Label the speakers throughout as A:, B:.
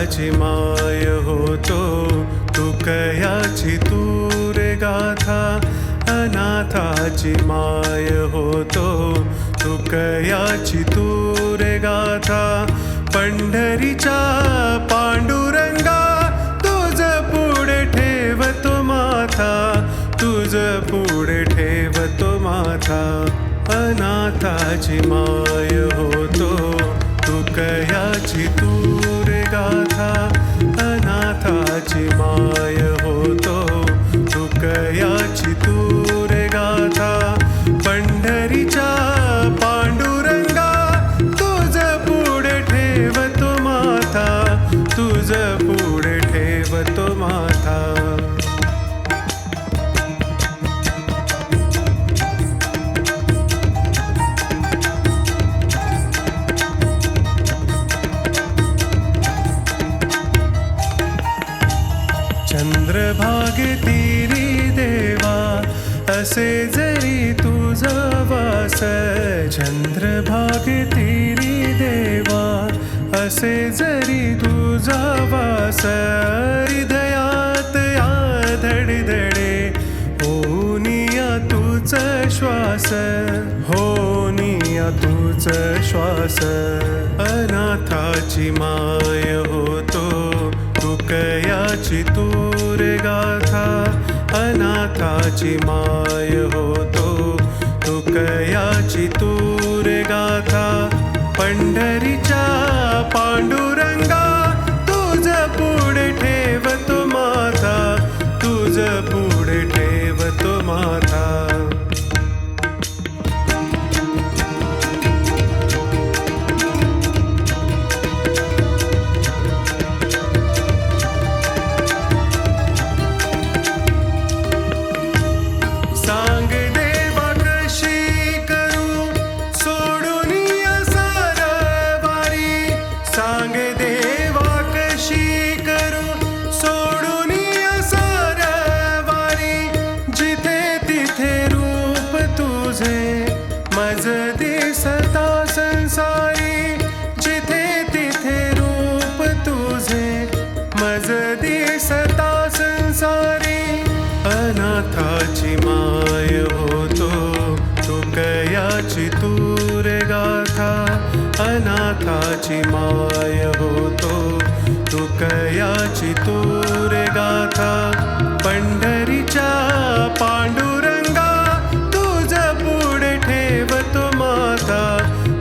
A: अनाथाची माय होतो तू कयाची तूर गाथा अनाथाची माय होतो तू कयाची तूर गाथा पंढरीच्या पांडुरंगा तुझ पुढे ठेवतो माथा तुझ पुढे ठेवतो माथा अनाथाची माय होतो तू कयाची तूर गाथा अनाथाची माय होतो तू कयाची तूर गाथा पंढरीच्या पांडुरंगा तुझ पुढे ठेवतो माथा तुझ पुढे ठेवतो माथा चंद्रभागे तीरी देवा असे जरी तुझा वास चंद्रभागे तीरी देवा असे जरी तुझा वास हृदयात या धडधडे होनिया तूच श्वास होनिया तूच श्वास अनाथाची माय होतो तू कयाची तूर गाथा अनाथाची माय होतो तू कयाची तूर गाथा पंढरीच्या पांडुरंगा तुझ पुढे ठेवतो माथा तुझ पुढे ठेवतो माथा मज दिसता संसारी जिथे तिथे रूप तुझे मज दिसता संसारी अनाथाची माय होतो तू कयाची तूर गाथा अनाथाची माय होतो तू कयाची तूर गाथा पंढरीच्या पांडुरंगा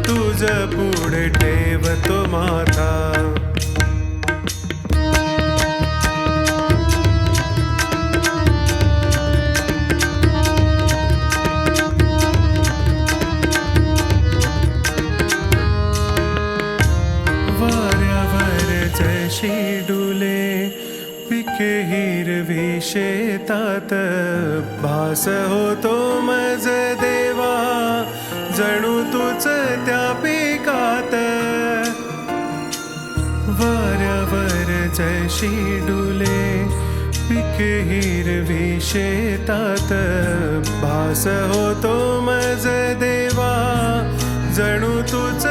A: तुझ पुढे ठेवतो माथा वाऱ्यावर जशी डुले पिके हिरवी शेतात भास होतो मज देवा जणू तूच त्या पिकात वाऱ्यावर जशी डुले पिके हिरवी शेतात भास होतो मज देवा जणू तूच